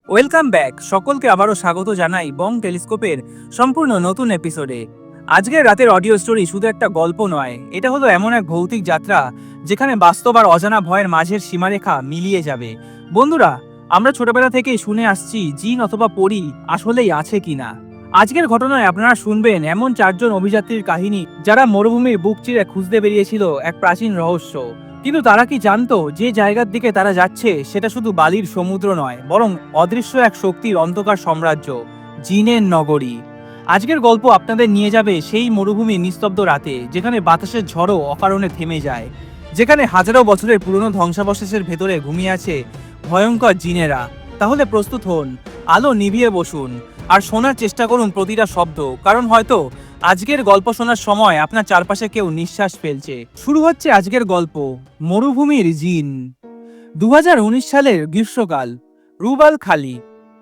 Welcome back, সকলকে আবারও স্বাগত জানাই বং টেলিস্কোপের সম্পূর্ণ নতুন এপিসোডে। আজকের রাতের অডিও স্টোরি শুধু একটা গল্প নয়, এটা হলো এমন এক ভৌতিক যাত্রা যেখানে বাস্তব আর অজানা ভয়ের মাঝের সীমারেখা মিলিয়ে যাবে। বন্ধুরা, আমরা ছোটবেলা থেকেই শুনে আসছি জিন অথবা পরী আসলেই আছে কিনা। আজকের ঘটনায় আপনারা শুনবেন এমন চারজন অভিযাত্রীর কাহিনী যারা মরুভূমির বুক চিরে খুঁজতে বেরিয়েছিল এক প্রাচীন রহস্য। কিন্তু তারা কি জানতো যে জায়গার দিকে তারা যাচ্ছে সেটা শুধু বালির সমুদ্র নয়, বরং অদৃশ্য এক শক্তির অন্ধকার সাম্রাজ্য, জিনের নগরী। আজকের গল্প আপনাদের নিয়ে যাবে সেই মরুভূমির নিস্তব্ধ রাতে, যেখানে বাতাসের ঝড়ও অকারণে থেমে যায়, যেখানে হাজারো বছরের পুরনো ধ্বংসাবশেষের ভেতরে ঘুমিয়ে আছে ভয়ঙ্কর জিনেরা। তাহলে প্রস্তুত হন, আলো নিভিয়ে বসুন আর শোনার চেষ্টা করুন প্রতিটা শব্দ, কারণ হয়তো আজকের গল্প শোনার সময় আপনার চারপাশে কেউ নিঃশ্বাস ফেলছে। শুরু হচ্ছে আজকের গল্প, মরুভূমির জিন। 2019 সালের গ্রীষ্মকাল, রুব আল খালি,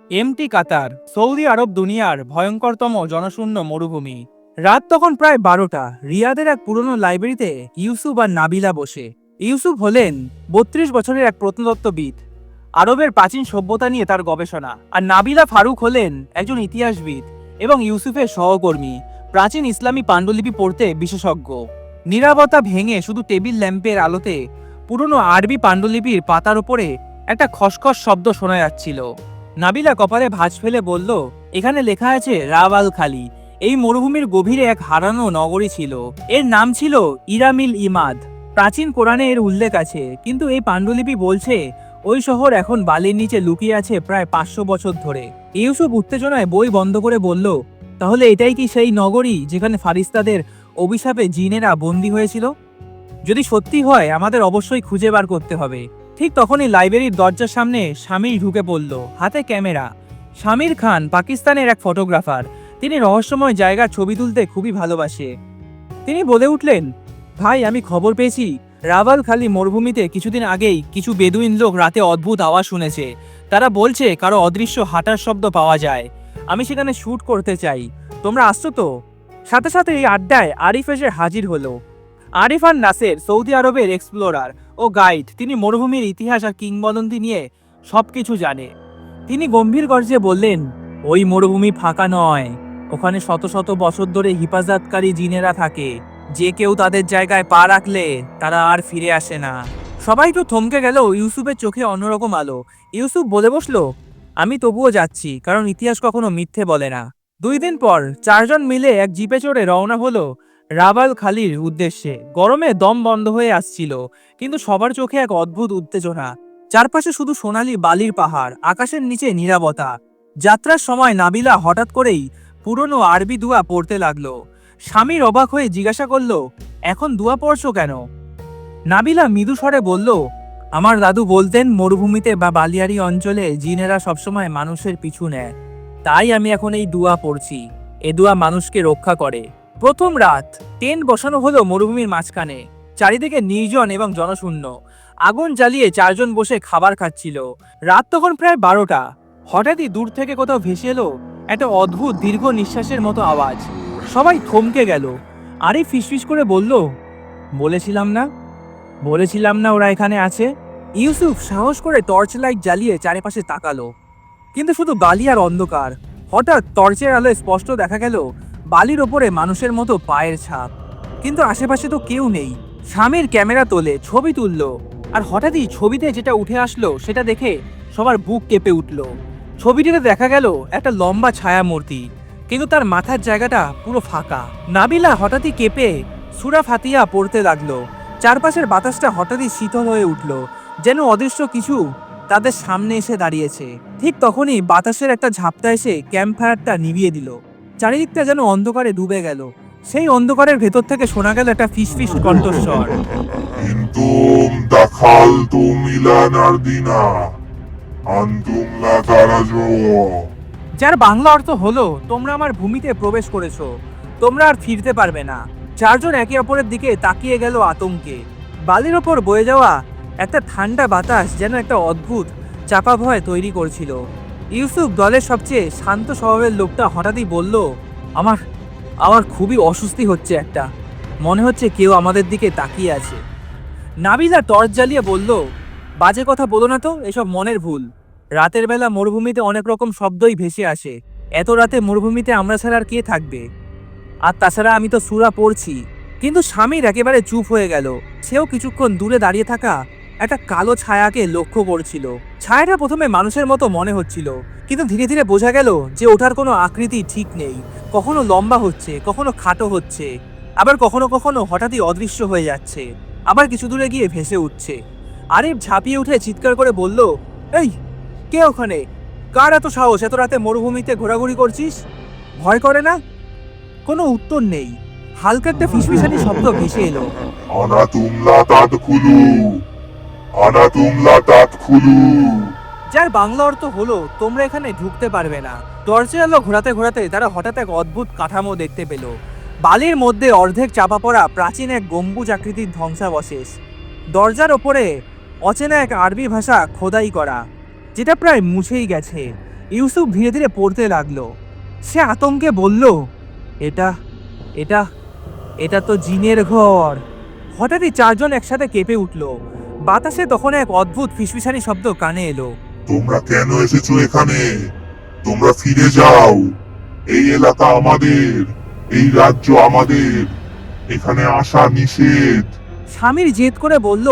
এমটি কাতার, সৌদি আরব দুনিয়ার ভয়ঙ্করতম জনশূন্য মরুভূমি। রাত তখন প্রায় 12টা। রিয়াদের এক পুরনো লাইব্রেরিতে ইউসুফ আর নাবিলা বসে। ইউসুফ হলেন 32 বছরের এক প্রত্নতত্ত্ববিদ, আরবের প্রাচীন সভ্যতা নিয়ে তার গবেষণা। আর নাবিলা ফারুক হলেন একজন ইতিহাসবিদ এবং ইউসুফের সহকর্মী, প্রাচীন ইসলামী পাণ্ডুলিপি পড়তে বিশেষজ্ঞ। নীরবতা ভেঙে শুধু টেবিল ল্যাম্পের আলোতে পুরনো আরবি পাণ্ডুলিপির পাতার উপরে একটা খসখস শব্দ শোনা যাচ্ছিল। নাবিলা কপালে ভাঁজ ফেলে বলল, এখানে লেখা আছে রাব আল খালি। এই মরুভূমির গভীরে এক হারানো নগরী ছিল, এর নাম ছিল ইরামিল ইমাদ। প্রাচীন কোরআনে এর উল্লেখ আছে, কিন্তু এই পাণ্ডুলিপি বলছে ওই শহর এখন বালির নিচে লুকিয়ে আছে প্রায় 500 বছর ধরে। ইউসুফ উত্তেজনায় বই বন্ধ করে বলল, তাহলে এটাই কি সেই নগরী যেখানে ফারিস্তাদের অভিশাপে জিনেরা বন্দী হয়েছিল? যদি সত্যি হয় আমাদের অবশ্যই খুঁজে বার করতে হবে। ঠিক তখনই লাইব্রেরির দরজার সামনে স্বামীর ঢুকে পড়ল, হাতে ক্যামেরা। শামির খান পাকিস্তানের এক ফটোগ্রাফার, তিনি রহস্যময় জায়গার ছবি তুলতে খুবই ভালোবাসে। তিনি বলে উঠলেন, ভাই, আমি খবর পেয়েছি রাবাল খালি মরুভূমিতে কিছুদিন আগেই কিছু বেদুইন লোক রাতে অদ্ভুত আওয়াজ শুনেছে। তারা বলছে কারো অদৃশ্য হাঁটার শব্দ পাওয়া যায়। আমি সেখানে শ্যুট করতে চাই, তোমরা আসছো তো? সাথে সাথে এই আড্ডায় আরিফ এসে হাজির হলো। আরিফ আর নাসের সৌদি আরবের এক্সপ্লোরার ও গাইড, তিনি মরুভূমির ইতিহাস আর কিংবদন্তি নিয়ে সবকিছু জানে। তিনি গম্ভীর গর্জে বললেন, ওই মরুভূমি ফাঁকা নয়, ওখানে শত শত বছর ধরে হিফাজতকারী জিনেরা থাকে। যে কেউ তাদের জায়গায় পা রাখলে তারা আর ফিরে আসে না। সবাই তো থমকে গেল, ইউসুফের চোখে অন্যরকম আলো। ইউসুফ বলে বসলো, আমি তবুও যাচ্ছি, কারণ ইতিহাস কখনো মিথ্যে বলে না। 2 দিন পর 4 জন মিলে এক জিপে চড়ে রওনা হলো রাবাল খালির উদ্দেশ্যে। গরমে দম বন্ধ হয়ে আসছিল, কিন্তু সবার চোখে এক অদ্ভুত উত্তেজনা। চারপাশে শুধু সোনালি বালির পাহাড়, আকাশের নিচে নীরবতা। যাত্রার সময় নাবিলা হঠাৎ করেই পুরনো আরবি দুয়া পড়তে লাগলো। স্বামীর অবাক হয়ে জিজ্ঞাসা করলো, এখন দুয়া পড়ছো কেন? নাবিলা মৃদু স্বরে বলল, আমার দাদু বলতেন মরুভূমিতে বা বালিয়ারি অঞ্চলে জিনেরা সবসময় মানুষের পিছু নেয়, তাই আমি এখন এই দুয়া পড়ছি। এ দুয়া মানুষকে রক্ষা করে। প্রথম রাত, টেন্ট বসানো হলো মরুভূমির মাঝখানে, চারিদিকে নির্জন এবং জনশূন্য। আগুন জ্বালিয়ে 4 জন বসে খাবার খাচ্ছিল। রাত তখন প্রায় 12টা। হঠাৎই দূর থেকে কোথাও ভেসে এলো একটা অদ্ভুত দীর্ঘ নিঃশ্বাসের মতো আওয়াজ। সবাই থমকে গেল। আরিফ ফিসফিস করে বলল, বলেছিলাম না, বলেছিলাম না ওরা এখানে আছে। ইউসুফ সাহস করে টর্চ লাইট জ্বালিয়ে চারিপাশে তাকালো, কিন্তু শুধু বালি আর অন্ধকার। হঠাৎ টর্চের আলোয় স্পষ্ট দেখা গেল বালির ওপরে মানুষের মতো পায়ের ছাপ, কিন্তু আশেপাশে তো কেউ নেই। স্বামীর ক্যামেরা তোলে, ছবি তুললো, আর হঠাৎই ছবিতে যেটা উঠে আসলো সেটা দেখে সবার বুক কেঁপে উঠল। ছবিটিতে দেখা গেল একটা লম্বা ছায়া মূর্তি, কিন্তু তার মাথার জায়গাটা পুরো ফাঁকা। নাবিলা হঠাৎই কেঁপে সূরা ফাতিহা পড়তে লাগলো। চারপাশের বাতাসটা হঠাৎই শীতল হয়ে উঠল, যেন অদৃশ্য কিছু তাদের সামনে এসে দাঁড়িয়েছে। ঠিক তখনই বাতাসের একটা ঝাপটা এসে ক্যাম্প ফায়ারটা নিভিয়ে দিল। চারিদিকটা যেন অন্ধকারে ডুবে গেল। সেই অন্ধকারের ভেতর থেকে শোনা গেল একটা ফিসফিস কণ্ঠস্বর, انتم دخلتم الى نردنا انتم لا ترجعون। যার বাংলা অর্থ হলো, তোমরা আমার ভূমিতে প্রবেশ করেছো, তোমরা আর ফিরতে পারবে না। 4 জন একে অপরের দিকে তাকিয়ে গেল আতঙ্কে। বালির ওপর বয়ে যাওয়া একটা ঠান্ডা বাতাস যেন একটা অদ্ভুত চাপা ভয় তৈরি করছিল। ইউসুফ, দলের সবচেয়ে শান্ত স্বভাবের লোকটা, হঠাৎই বলল, আমার আমার খুবই অস্বস্তি হচ্ছে, একটা মনে হচ্ছে কেউ আমাদের দিকে তাকিয়ে আছে। নাবিলা টর্চ জ্বালিয়ে বলল, বাজে কথা বলো না তো, এসব মনের ভুল। রাতের বেলা মরুভূমিতে অনেক রকম শব্দই ভেসে আসে। এত রাতে মরুভূমিতে আমরা ছাড়া আর কে থাকবে? আর তাছাড়া আমি তো সূরা পড়ছি। কিন্তু স্বামীর একেবারে চুপ হয়ে গেল। সেও কিছুক্ষণ দূরে দাঁড়িয়ে থাকা একটা কালো ছায়াকে লক্ষ্য করছিল। ছায়াটা প্রথমে মানুষের মতো মনে হচ্ছিল, কিন্তু ধীরে ধীরে বোঝা গেল যে ওঠার কোনো আকৃতি ঠিক নেই। কখনো লম্বা হচ্ছে, কখনো খাটো হচ্ছে, আবার কখনো কখনো হঠাৎই অদৃশ্য হয়ে যাচ্ছে, আবার কিছু দূরে গিয়ে ভেসে উঠছে। আরিফ ঝাঁপিয়ে উঠে চিৎকার করে বলল, এই, কে ওখানে? কার এত সাহস এত রাতে মরুভূমিতে ঘোরাঘুরি করছিস? ভয় করে না? কোনো উত্তর নেই। হালকা একটা ফিসফিসানি শব্দ ভেসে এলো। আনাতুম লা তাদখুলু, আনাতুম লা তাদখুলু। যার বাংলা অর্থ হলো, তোমরা এখানে ঢুকতে পারবে না। টর্চের আলো ঘোরাতে ঘোরাতে তারা হঠাৎ এক অদ্ভুত কাঠামো দেখতে পেল। বালির মধ্যে অর্ধেক চাপা পড়া প্রাচীন এক গম্বুজ আকৃতির ধ্বংসাবশেষ। দরজার ওপরে অচেনা এক আরবি ভাষা খোদাই করা, যেটা প্রায় মুছেই গেছে। ইউসুফ ধীরে ধীরে পড়তে লাগলো। সে আতঙ্কে বলল, এটা এটা এটা তো জিনের ঘর। হঠাৎই চারজন একসাথে কেঁপে উঠল। বাতাসে তখন এক অদ্ভুত ফিসফিসানি শব্দ কানে এলো। তোমরা কেন এসেছো এখানে? তোমরা ফিরে যাও। এই এলাকা আমাদের, এই রাজ্য আমাদের, এখানে আসা নিষেধ। স্বামীর জেদ করে বলল,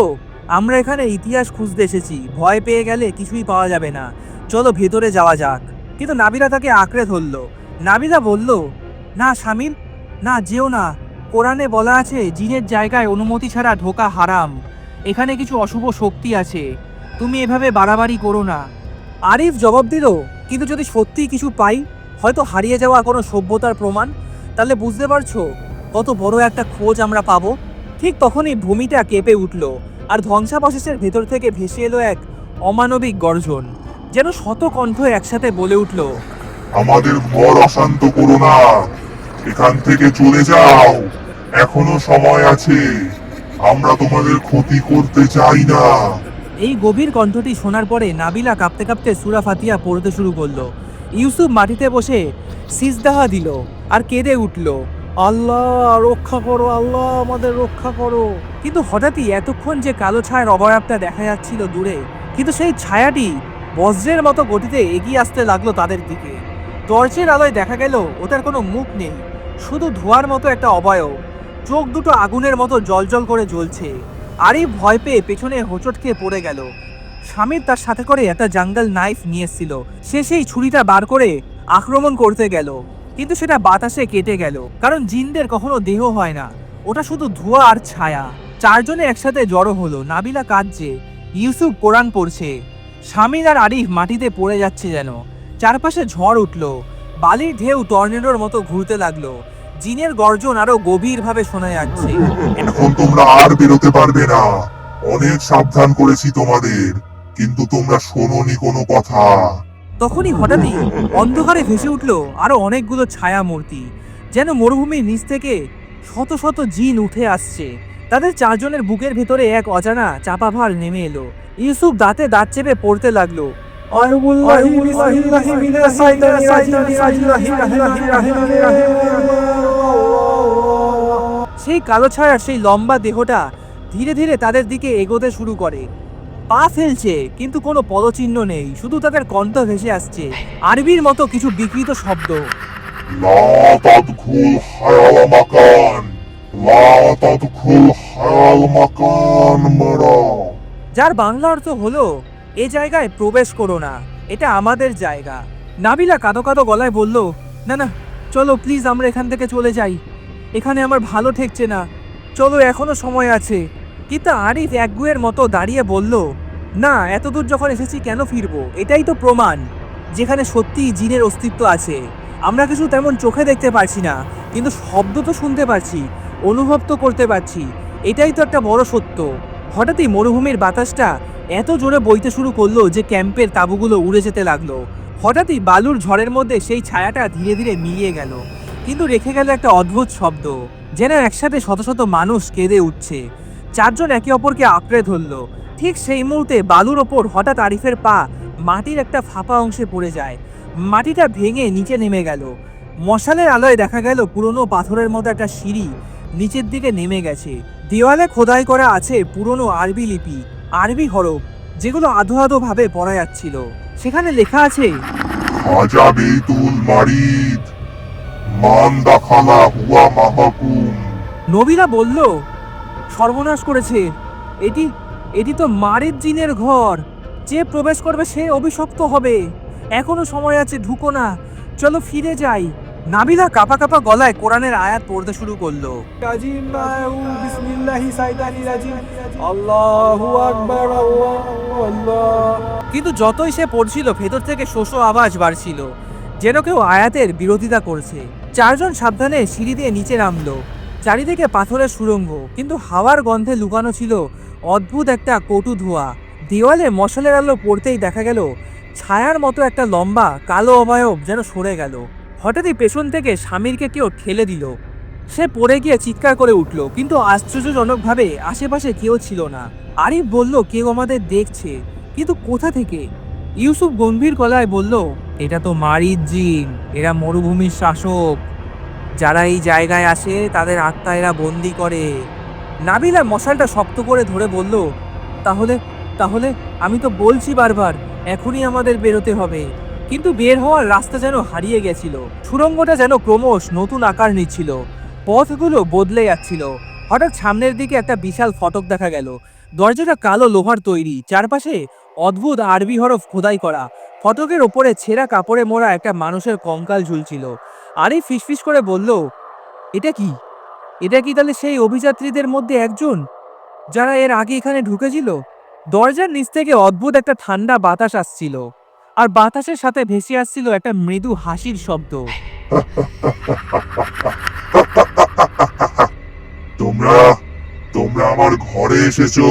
আমরা এখানে ইতিহাস খুঁজতে এসেছি, ভয় পেয়ে গেলে কিছুই পাওয়া যাবে না, চলো ভেতরে যাওয়া যাক। কিন্তু নাবিলা তাকে আঁকড়ে ধরল। নাবিলা বলল, না স্বামীর, না, যেও না। কোরআনে বলা আছে জিনের জায়গায় অনুমতি ছাড়া ঢোকা হারাম। এখানে কিছু অশুভ শক্তি আছে, তুমি এভাবে বাড়াবাড়ি করো না। আরিফ জবাব দিল, কিন্তু যদি সত্যিই কিছু পাই, হয়তো হারিয়ে যাওয়া কোনো সভ্যতার প্রমাণ, তাহলে বুঝতে পারছো কত বড় একটা খোঁজ আমরা পাবো। ঠিক তখনই ভূমিটা কেঁপে উঠল, আর ধ্বংসাবশেষের ভেতর থেকে ভেসে এলো এক অমানবিক গর্জন, যেন শত কণ্ঠ একসাথে বলে উঠল, আমাদের ঘর অশান্ত করো না, এখান থেকে চলে যাও, এখনো সময় আছে, আমরা তোমাদের ক্ষতি করতে চাই না। এই গভীর কণ্ঠটি শোনার পরে নাবিলা কাঁপতে কাঁপতে সূরা ফাতিহা পড়তে শুরু করলো। ইউসুফ মাটিতে বসে সিজদাহা দিল আর কেঁদে উঠল, আল্লাহ রক্ষা করো, আল্লাহ আমাদের রক্ষা করো। কিন্তু হঠাৎই এতক্ষণ যে কালো ছায়ার অবয়বটা দেখা যাচ্ছিল দূরে, কিন্তু সেই ছায়াটি বজ্রের মতো গতিতে এগিয়ে আসতে লাগলো তাদের দিকে। টর্চের আলোয় দেখা গেল ওটার কোনো মুখ নেই, শুধু ধোঁয়ার মতো একটা অবয়ব। চোখ দুটো আগুনের মতো জ্বলজ্বল করে জ্বলছে। আরিফ ভয় পেয়ে পেছনে হোঁচট খেয়ে পড়ে গেল। স্বামীর তার সাথে করে একটা জাঙ্গল নাইফ নিয়ে এসেছিল। সে সেই ছুরিটা বার করে আক্রমণ করতে গেল, কিন্তু সেটা বাতাসে কেটে গেল, কারণ জিনদের কখনো দেহ হয় না, ওটা শুধু ধোঁয়া আর ছায়া। চারজনে একসাথে জড়ো হলো। নাবিলা কাঁদছে, ইউসুফ কোরআন পড়ছে, স্বামীর আর আরিফ মাটিতে পড়ে যাচ্ছে যেন। চারপাশে ঝড় উঠল, বালির ঢেউ টর্নেডোর মতো ঘুরতে লাগলো। জিনের গর্জন আরো গভীরভাবে শোনা যাচ্ছে। এখন তোমরা আর বেরোতে পারবে না, অনেক সাবধান করেছি তোমাদের, কিন্তু তোমরা শোনোনি কোনো কথা। তখনই হঠাৎই অন্ধকারে ভেসে উঠল আরো অনেকগুলো ছায়া মূর্তি, যেন মরুভূমির নিচ থেকে শত শত জিন উঠে আসছে। তাদের চারজনের বুকের ভেতরে এক অজানা চাপা ভার নেমে এলো। ইউসুফ দাঁতে দাঁত চেপে পড়তে লাগলো, সেই কালো ছায়ার সেই লম্বা দেহটা ধীরে ধীরে তাদের দিকে এগোতে শুরু করে। পা ফেলছে, কিন্তু কোনো পদচিহ্ন নেই, শুধু তাদের কণ্ঠ ভেসে আসছে আরবির মতো কিছু বিকৃত শব্দ। লা তাদখুল হায়াল মাকান, লা তাদখুল হায়াল মাকান মারা। যার বাংলা অর্থ হলো, এ জায়গায় প্রবেশ করো না, এটা আমাদের জায়গা। নাবিলা কাঁদো কাঁদো গলায় বলল, না না, চলো প্লিজ, আমরা এখান থেকে চলে যাই, এখানে আমার ভালো ঠেকছে না, চলো এখনো সময় আছে। কিন্তু আরিফ একগুয়ের মতো দাঁড়িয়ে বলল, না, এতদূর যখন এসেছি কেন ফিরবো? এটাই তো প্রমাণ যেখানে সত্যিই জিনের অস্তিত্ব আছে। আমরা কিছু তেমন চোখে দেখতে পারছি না, কিন্তু শব্দ তো শুনতে পারছি, অনুভব তো করতে পারছি, এটাই তো একটা বড় সত্য। হঠাৎই মরুভূমির বাতাসটা এত জোরে বইতে শুরু করলো যে ক্যাম্পের তাঁবুগুলো উড়ে যেতে লাগলো। হঠাৎই বালুর ঝড়ের মধ্যে সেই ছায়াটা ধীরে ধীরে মিলিয়ে গেল, কিন্তু রেখে গেল একটা অদ্ভুত শব্দ, যেন একসাথে শত শত মানুষ কেঁদে উঠছে। চারজন একে অপরকে আঁকড়ে ধরল। ঠিক সেই মুহূর্তে বালুর ওপর হঠাৎ আরিফের পা মাটির একটা ফাঁপা অংশে পড়ে যায়। মাটিটা ভেঙে নিচে নেমে গেল। মশালের আলোয় দেখা গেল পুরনো পাথরের মতো একটা সিঁড়ি নিচের দিকে নেমে গেছে। দেওয়ালে খোদাই করা আছে পুরনো আরবি লিপি, আরবি হরফ, যেগুলো আধো আধো ভাবে পড়া যাচ্ছিল। সেখানে লেখা আছে, খাজা বেতুল মারিদ মান দাখালা হুয়া মাহকুম। নবীরা বলল, সর্বনাশ করেছে, এটি এটি তো মারিদ জিনের ঘর, যে প্রবেশ করবে সে অভিশপ্ত হবে। এখনো সময় আছে, ঢুকো না, চলো ফিরে যাই। নাবিলা কাপা কাপা গলায় কোরআনের আয়াত পড়তে শুরু করলো। কিন্তু যতই সে পড়ছিল ভেতর থেকে শোষ আওয়াজ বাড়ছিল, যেন কেউ আয়াতের বিরোধিতা করছে। চারজন সাবধানে সিঁড়ি দিয়ে নিচে নামলো। চারিদিকে পাথরের সুড়ঙ্গ, কিন্তু হাওয়ার গন্ধে লুকানো ছিল অদ্ভুত একটা কটু ধোঁয়া। দেওয়ালে মশালের আলো পড়তেই দেখা গেল ছায়ার মতো একটা লম্বা কালো অবয়ব যেন সরে গেল। হঠাৎই পেছন থেকে স্বামীরকে কেউ ঠেলে দিল। সে পড়ে গিয়ে চিৎকার করে উঠল, কিন্তু আশ্চর্যজনকভাবে আশেপাশে কেউ ছিল না। আরিফ বলল, কেউ আমাদের দেখছে, কিন্তু কোথা থেকে? ইউসুফ গম্ভীর গলায় বলল, এটা তো মারিদ জিন, এরা মরুভূমির শাসক। যারা এই জায়গায় আসে তাদের আত্মা এরা বন্দি করে। নাবিলা মশালটা শক্ত করে ধরে বলল, তাহলে তাহলে আমি তো বলছি বারবার, এখনই আমাদের বেরোতে হবে। কিন্তু বের হওয়ার রাস্তা যেন হারিয়ে গেছিল। সুড়ঙ্গটা যেন ক্রমশ নতুন আকার নিচ্ছিল, পথগুলো বদলে যাচ্ছিল। হঠাৎ সামনের দিকে একটা বিশাল ফটক দেখা গেল। দরজাটা কালো লোহার তৈরি, চারপাশে অদ্ভুত আরবি হরফ খোদাই করা। ফটকের ওপরে ছেঁড়া কাপড়ে মোড়া একটা মানুষের কঙ্কাল ঝুলছিল। আরিফ ফিসফিস করে বলল, এটা কি? এটা কি তাহলে সেই অভিযাত্রীদের মধ্যে একজন, যারা এর আগে এখানে ঢুকেছিল? দরজার নিচ থেকে অদ্ভুত একটা ঠান্ডা বাতাস আসছিল, আর বাতাসের সাথে ভেসে আসছিল একটা মৃদু হাসির শব্দ। তোমরা তোমরা আমার ঘরে এসেছো,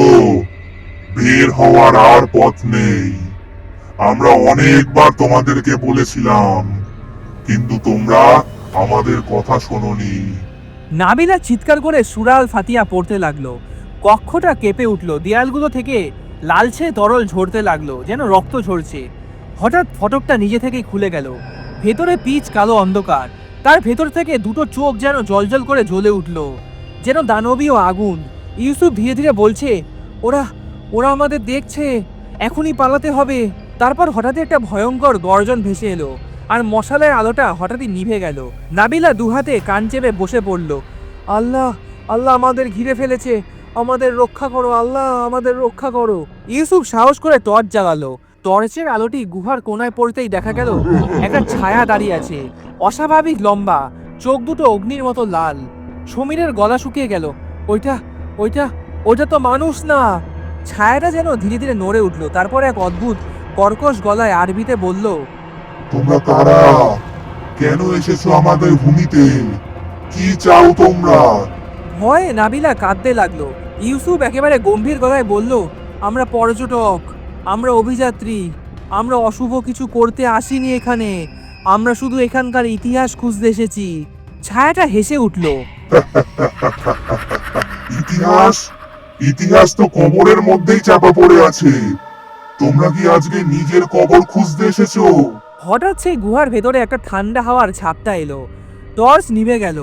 বের হওয়ার আর পথ নেই। আমরা অনেকবার তোমাদেরকে বলেছিলাম, কিন্তু তোমরা আমাদের কথা শোনোনি। নাবিলা চিৎকার করে সূরা আল ফাতিহা পড়তে লাগলো। কক্ষটা কেঁপে উঠল, দেয়ালগুলো থেকে লালচে তরল ঝরতে লাগলো, যেন রক্ত ঝরছে। হঠাৎ ফটকটা নিজে থেকেই খুলে গেল। ভেতরে পিচ কালো অন্ধকার, তার ভেতর থেকে দুটো চোখ যেন জ্বলজ্বল করে জ্বলে উঠল, যেন দানবীয় আগুন। ইউসুফ ধীরে ধীরে বলছে, ওরা ওরা আমাদের দেখছে, এখনই পালাতে হবে। তারপর হঠাৎ একটা ভয়ঙ্কর গর্জন ভেসে এলো, আর মশালের আলোটা হঠাৎই নিভে গেল। নাবিলা দুহাতে কান চেপে বসে পড়ল। আল্লাহ, আল্লাহ আমাদের ঘিরে ফেলেছে, আমাদের রক্ষা করো আল্লাহ, আমাদের রক্ষা করো। ইউসুফ সাহস করে টর্চ জ্বালালো। টর্চের আলোটি গুহার কোনায় পড়তেই দেখা গেল একটা ছায়া দাঁড়িয়ে আছে, অস্বাভাবিক লম্বা, চোখ দুটো অগ্নির মতো লাল। সমীরের গলা শুকিয়ে গেল। ওইটা ওইটা ওইটা তো মানুষ না। ছায়াটা যেন ধীরে ধীরে নড়ে উঠল, তারপর এক অদ্ভুত কর্কশ গলায় আরবিতে বলল, তোমরা কারা? কেন এসেছো আমাদের ভূমিতে? কি চাও তোমরা? ভয়ে নাবিলা কাঁদতে লাগলো। ইউসুফ একেবারে গম্ভীর গলায় বলল, আমরা পর্যটক, আমরা অভিযাত্রী, আমরা অশুভ কিছু করতে আসিনি এখানে, আমরা শুধু এখানকার ইতিহাস খুঁজতে এসেছি। ছায়াটা হেসে উঠল। ইতিহাস? ইতিহাস তো কবরের মধ্যেই চাপা পড়ে আছে। তোমরা কি আজকে নিজের কবর খুঁজতে এসেছো? হঠাৎ সেই গুহার ভেতরে একটা ঠান্ডা হাওয়ার ঝাপটা এলো। টর্চ নিভে গেল।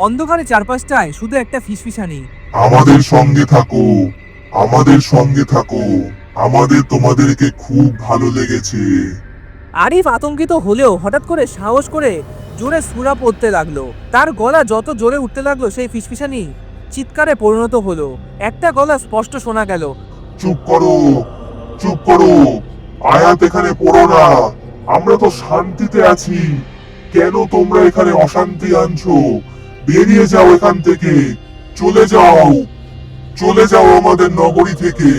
অন্ধকারে চারপাশটায় শুধু একটা ফিসফিসানি। আমাদের সঙ্গে থাকো, আমাদের সঙ্গে থাকো, আমাদের তোমাদেরকে খুব ভালো লেগেছে। আরিফ আতঙ্কিত হলেও হঠাৎ করে সাহস করে জোরে সূরা পড়তে লাগলো। তার গলা যত জোরে উঠতে লাগলো, সেই ফিসফিসানি চিৎকারে পরিণত হলো। একটা গলা স্পষ্ট শোনা গেল, চুপ করো, চুপ করো, আয়াত এখানে পড়ো না, আমরা তো শান্তিতে আছি। কেন তোমরা এখানে অশান্তি আনছো? বেরিয়ে যাও এখান থেকে, চলে যাও, চলে যাও আমাদের নগরী থেকে।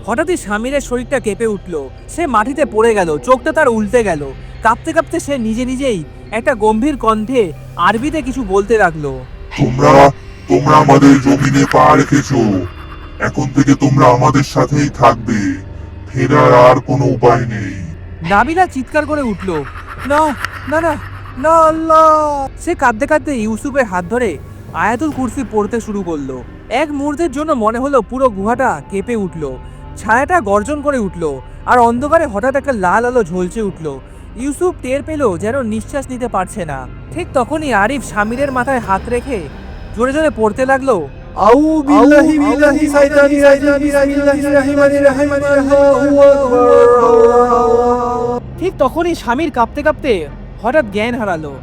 হঠাৎই স্বামীরের শরীরটা কেঁপে উঠল। সে মাটিতে পড়ে গেল, চোখটা তার উল্টে গেল। কাঁপতে কাঁপতে সে নিজে নিজেই একটা গম্ভীর কণ্ঠে আরবিতে কিছু বলতে লাগলো। তোমরা তোমরা আমাদের জমিনে পা রেখেছো, এখন থেকে তোমরা আমাদের সাথেই থাকবে, ফেরার আর কোনো উপায় নেই। নাবিলা চিৎকার করে উঠল, না না না না আল্লাহ! সে কাঁদতে কাঁদতে ইউসুফের হাত ধরে আয়াতুল কুরসি পড়তে শুরু করলো। এক মুহূর্তের জন্য মনে হলো পুরো গুহাটা কেঁপে উঠল, ছায়াটা গর্জন করে উঠল, আর অন্ধকারে হঠাৎ একটা লাল আলো ঝলসে উঠল। ইউসুফ টের পেল যেন নিঃশ্বাস নিতে পারছে না। ঠিক তখনই আরিফ স্বামীরের মাথায় হাত রেখে জোরে জোরে পড়তে লাগলো, আউযু বিল্লাহি মিনাশ শাইতানির রাজিম বিসমিল্লাহির রহমানির রহিম আল্লাহু আকবার। ঠিক তখনই স্বামীর কাঁপতে কাঁপতে হঠাৎ জ্ঞান হারালো।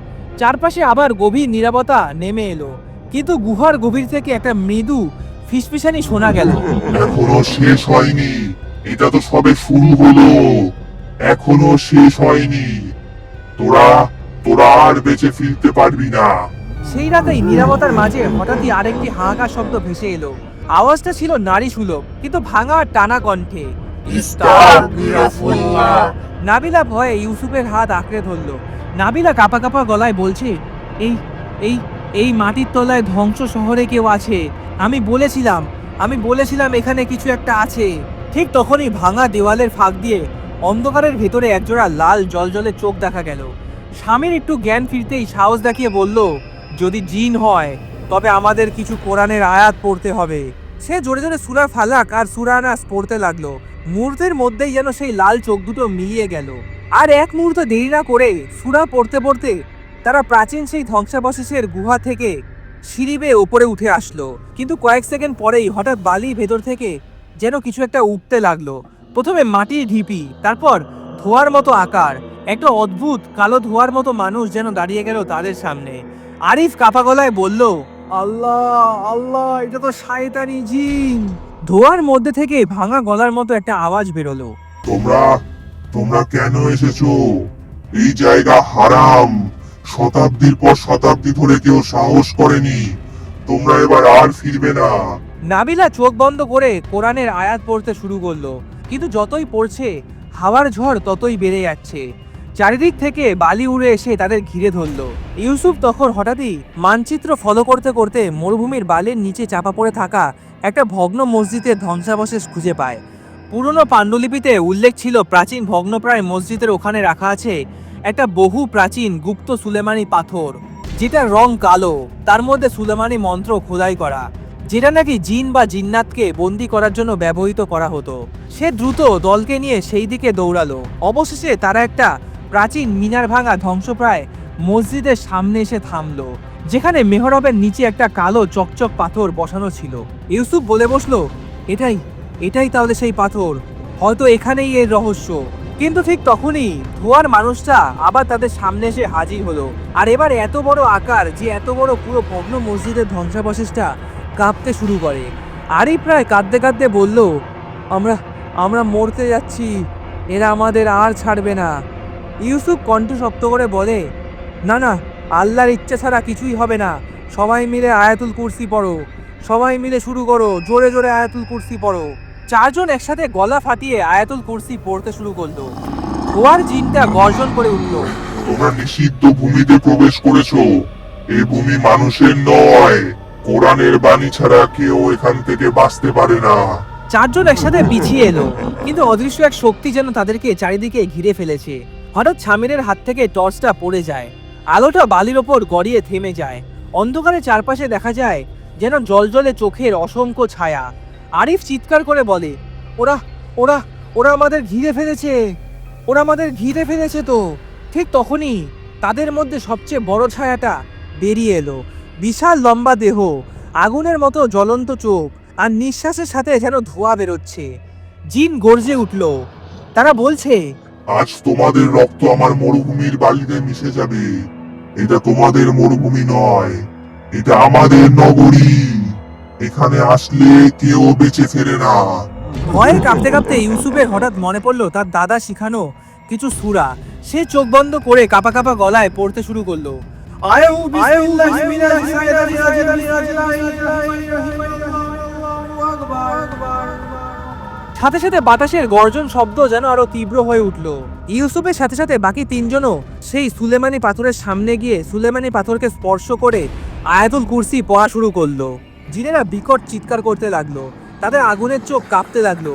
চারপাশে আবার গভীর নীরবতা নেমে এলো, কিন্তু গুহার গভীর থেকে একটা মৃদু ফিসফিসানি শোনা গেল। এখনো শেষ হয়নি, এটা তো সবে শুরু হলো, এখনো শেষ হয়নি। তোরা তোরা আর বেঁচে ফিরতে পারবি না। সেই রাতেই নীরবতার মাঝে হঠাৎই আরেকটি হাহাকার শব্দ ভেসে এলো। আওয়াজটা ছিল নারী সুলভ, কিন্তু ভাঙা টানা কণ্ঠে। নাবিলা ভয়ে ইউসুফের হাত আঁকড়ে ধরলো। নাবিলা কাঁপা কাঁপা গলায় বলছে, এই এই এই মাটির তলায় ধ্বংস শহরে কেউ আছে। আমি বলেছিলাম এখানে কিছু একটা আছে। ঠিক তখনই ভাঙা দেওয়ালের ফাঁক দিয়ে অন্ধকারের ভেতরে একজোড়া লাল জলজলে চোখ দেখা গেল। স্বামীর একটু জ্ঞান ফিরতেই সাহস দেখিয়ে বলল, যদি জিন হয় তবে আমাদের কিছু কোরআনের আয়াত পড়তে হবে। সে জোরে জোরে সূরা ফালাক আর সূরা নাস পড়তে লাগলো। মুহূর্তের মধ্যেই যেন সেই লাল চোখ দুটো মিলিয়ে গেল। আর এক মুহূর্ত দেরি না করে সূরা পড়তে পড়তে তারা প্রাচীন সেই ধ্বংসাবশেষের গুহা থেকে সিঁড়ি বেয়ে ওপরে উঠে আসলো। কিন্তু কয়েক সেকেন্ড পরেই হঠাৎ বালির ভেতর থেকে যেন কিছু একটা উঠতে লাগলো। প্রথমে মাটির ঢিপি, তারপর ধোয়ার মতো আকার, একটা অদ্ভুত কালো ধোয়ার মতো মানুষ যেন দাঁড়িয়ে গেল তাদের সামনে। আরিফ কাপা গলায় বলল, আল্লাহ আল্লাহ, এটা তো শয়তানি জিন। ধোয়ার মধ্যে থেকে ভাঙা গলার মতো একটা আওয়াজ বেরোলো। তোমরা তোমরা কেন এসেছো? এই জায়গা হারাম, শতাব্দীর পর শতাব্দী ধরে কেউ সাহস করেনি। তোমরা এবার আর ফিরবে না। নাবিলা চোখ বন্ধ করে কোরআনের আয়াত পড়তে শুরু করলো, কিন্তু যতই পড়ছে হাওয়ার ঝড় ততই বেড়ে যাচ্ছে। চারিদিক থেকে বালি উড়ে এসে তাদের ঘিরে ধরলো। ইউসুফ তখন হঠাৎই মানচিত্র ফলো করতে করতে মরুভূমির বালির নিচে চাপা পড়ে থাকা একটা ভগ্ন মসজিদের ধ্বংসাবশেষ খুঁজে পায়। পুরনো পাণ্ডুলিপিতে উল্লেখ ছিল প্রাচীন ভগ্নপ্রায় মসজিদের ওখানে রাখা আছে একটা বহু প্রাচীন গুপ্ত সুলেমানি পাথর, যেটার রং কালো, তার মধ্যে সুলেমানি মন্ত্র খোদাই করা, যেটা নাকি জিন বা জিন্নাতকে বন্দি করার জন্য ব্যবহৃত করা হতো। সে দ্রুত দলকে নিয়ে সেই দিকে দৌড়ালো। অবশেষে তারা একটা প্রাচীন মিনার ভাঙা ধ্বংসপ্রায় মসজিদের সামনে এসে থামলো, যেখানে মেহরাবের নিচে একটা কালো চকচক পাথর বসানো ছিল। ইউসুফ বলে বসলো, এটাই এটাই তাহলে সেই পাথর, হয়তো এখানেই এর রহস্য। কিন্তু ঠিক তখনই ধোয়ার মানুষটা আবার তাদের সামনে এসে হাজির হলো। আর এবার এত বড় আকার যে এত বড় পুরো ভগ্ন মসজিদের ধ্বংসাবশেষটা কাঁপতে শুরু করে। আরিফ প্রায় কাঁদতে কাঁদতে বলল, আমরা আমরা মরতে যাচ্ছি, এরা আমাদের আর ছাড়বে না। ইউসুফ কণ্ঠ শক্ত করে বলে, না না, আল্লাহর ইচ্ছা ছাড়া কিছুই হবে না। সবাই মিলে আয়াতুল কুরসি পড়ো, সবাই মিলে শুরু করো, জোরে জোরে আয়াতুল কুরসি পড়ো। চারজন একসাথে গলা ফাটিয়ে আয়াতুল কুরসি পড়তে শুরু করলো। ধোয়ার জিনটা গর্জন করে উঠল, তোমরা নিষিদ্ধ ভূমিতে প্রবেশ করেছো। এই ভূমি মানুষের নয়, কোরআনের বাণী ছাড়া কেউ এখান থেকে বাঁচতে পারে না। চারজন একসাথে পিছিয়ে এলো, কিন্তু অদৃশ্য এক শক্তি যেন তাদেরকে চারিদিকে ঘিরে ফেলেছে। হঠাৎ স্বামীরের হাত থেকে টর্চটা পড়ে যায়, আলোটা বালির ওপর গড়িয়ে থেমে যায়। অন্ধকারে চারপাশে দেখা যায় যেন জলজলে চোখের অসংখ্য ছায়া। আরিফ চিৎকার করে বলে, ওরা ওরা ওরা আমাদের ঘিরে ফেলেছে, ওরা আমাদের ঘিরে ফেলেছে তো। ঠিক তখনই তাদের মধ্যে সবচেয়ে বড় ছায়াটা বেরিয়ে এলো। বিশাল লম্বা দেহ, আগুনের মতো জ্বলন্ত চোখ, আর নিঃশ্বাসের সাথে যেন ধোঁয়া বেরোচ্ছে। জিন গর্জে উঠল। তারা বলছে, আজ তোমাদের রক্ত আমার মরুভূমির বালিতে মিশে যাবে। এটা তোমাদের মরুভূমি নয়, এটা আমাদের নগরী। এখানে আসলে কেউ বেঁচে ফেরে না। ভয়ে কাঁপতে কাঁপতে ইউসুফের হঠাৎ মনে পড়লো তার দাদা শিখানো কিছু সূরা। সে চোখ বন্ধ করে কাঁপা কাঁপা গলায় পড়তে শুরু করলো। সাথে সাথে বাতাসের গর্জন শব্দ যেন আরো তীব্র হয়ে উঠল। ইউসুফের সাথে সাথে বাকি তিনজনও সেই সুলেমানি পাথরের সামনে গিয়ে সুলেমানি পাথরকে স্পর্শ করে আয়াতুল কুরসি পড়া শুরু করলো। জিনেরা বিকট চিৎকার করতে লাগলো, তাদের আগুনের চোখ কাঁপতে লাগলো।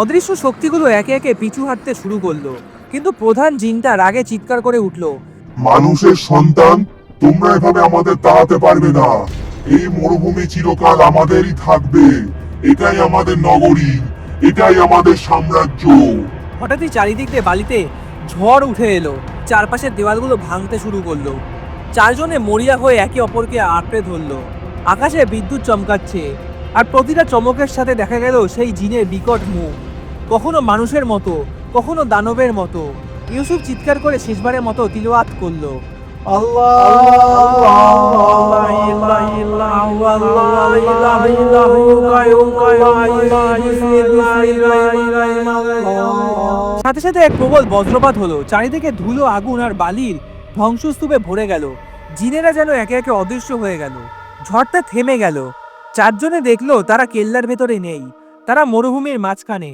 অদৃশ্য শক্তিগুলো একে একে পিছু হাঁটতে শুরু করলো, কিন্তু প্রধান জিনটা রাগে চিৎকার করে উঠলো, মানুষের সন্তান, তোমরা এভাবে আমাদের তাড়াতে পারবে না। এই মরুভূমি চিরকাল আমাদেরই থাকবে। এটাই আমাদের নগরী, এটাই আমাদের সাম্রাজ্য। হঠাৎই চারিদিক দিয়ে বালিতে ঝড় উঠে এলো, চারপাশের দেওয়ালগুলো ভাঙতে শুরু করলো। চারজনে মরিয়া হয়ে একে অপরকে আঁকড়ে ধরলো। আকাশে বিদ্যুৎ চমকাচ্ছে, আর প্রতিটা চমকের সাথে দেখা গেল সেই জিনের বিকট মুখ, কখনো মানুষের মতো, কখনো দানবের মতো। ইউসুফ চিৎকার করে শেষবারের মতো তিলাওয়াত করলো, সাথে সাথে এক প্রবল বজ্রপাত হলো, চারিদিকে ধুলো, আগুন আর বালির ধ্বংসস্তূপে ভরে গেল। জিনেরা যেন একে একে অদৃশ্য হয়ে গেল। ঝড়টা থেমে গেল। চারজনে দেখলো তারা কেল্লার ভেতরে নেই, তারা মরুভূমির মাঝখানে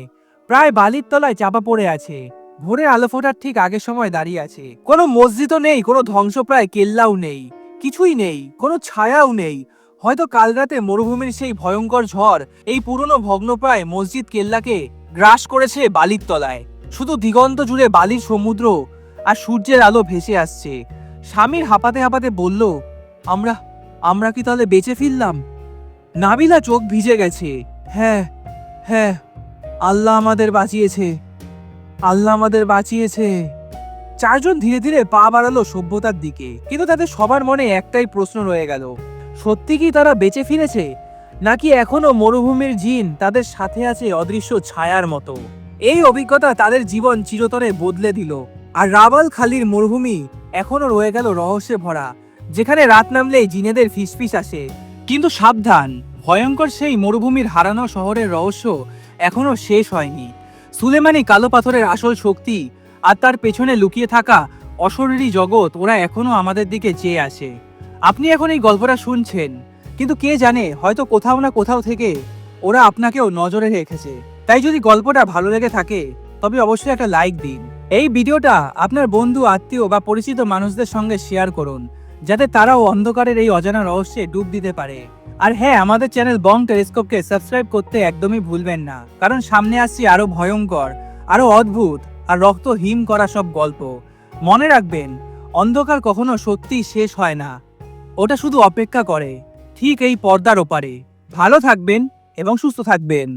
প্রায় বালির তলায় চাপা পড়ে আছে। ভোরের আলো ফোটার ঠিক আগের সময় দাঁড়িয়ে আছে। কোনো মসজিদও নেই, কোনো ধ্বংসপ্রায় কেল্লাও নেই, কিছুই নেই, কোনো ছায়াও নেই। হয়তো কাল রাতে মরুভূমির সেই ভয়ঙ্কর ঝড় এই পুরনো ভগ্নপ্রায় মসজিদ কেল্লাকে গ্রাস করেছে বালির তলায়। শুধু দিগন্ত জুড়ে বালির সমুদ্র আর সূর্যের আলো ভেসে আসছে। স্বামীর হাঁপাতে হাঁপাতে বলল, আমরা আমরা কি তাহলে বেঁচে ফিরলাম? নাবিলা চোখ ভিজে গেছে। হ্যাঁ হ্যাঁ, আল্লাহ আমাদের বাঁচিয়েছে, আল্লাহ আমাদের বাঁচিয়েছে। চারজন ধীরে ধীরে পা বাড়ালো সভ্যতার দিকে, কিন্তু তাদের সবার মনে একটাই প্রশ্ন রয়ে গেল, সত্যি কি তারা বেঁচে ফিরেছে, নাকি এখনো মরুভূমির জিন তাদের সাথে আছে অদৃশ্য ছায়ার মতো? এই অভিজ্ঞতা তাদের জীবন চিরতরে বদলে দিল। আর রাবাল খালির মরুভূমি এখনো রয়ে গেল রহস্যে ভরা, যেখানে রাত নামলেই জিনেদের ফিসফিস আসে। কিন্তু সাবধান, ভয়ঙ্কর সেই মরুভূমির হারানো শহরের রহস্য এখনো শেষ হয়নি। সুলেমানি কালো পাথরের আসল শক্তি আর তার পেছনে লুকিয়ে থাকা অশরীরী জগৎ, ওরা এখনো আমাদের দিকে চেয়ে আসে। আপনি এখন এই গল্পটা শুনছেন, কিন্তু কে জানে, হয়তো কোথাও না কোথাও থেকে ওরা আপনাকেও নজরে রেখেছে। তাই যদি গল্পটা ভালো লেগে থাকে তবে অবশ্যই একটা লাইক দিন। এই ভিডিওটা আপনার বন্ধু, আত্মীয় বা পরিচিত মানুষদের সঙ্গে শেয়ার করুন, যাতে তারাও অন্ধকারের এই অজানা রহস্যে ডুব দিতে পারে। আর হ্যাঁ, আমাদের চ্যানেল বং টেলিস্কোপকে সাবস্ক্রাইব করতে একদমই ভুলবেন না, কারণ সামনে আসছে আরো ভয়ঙ্কর, আরো অদ্ভুত আর রক্ত হিম করা সব গল্প। মনে রাখবেন, অন্ধকার কখনো সত্যি শেষ হয় না, ওটা শুধু অপেক্ষা করে ঠিক এই পর্দার ওপারে। ভালো থাকবেন এবং সুস্থ থাকবেন।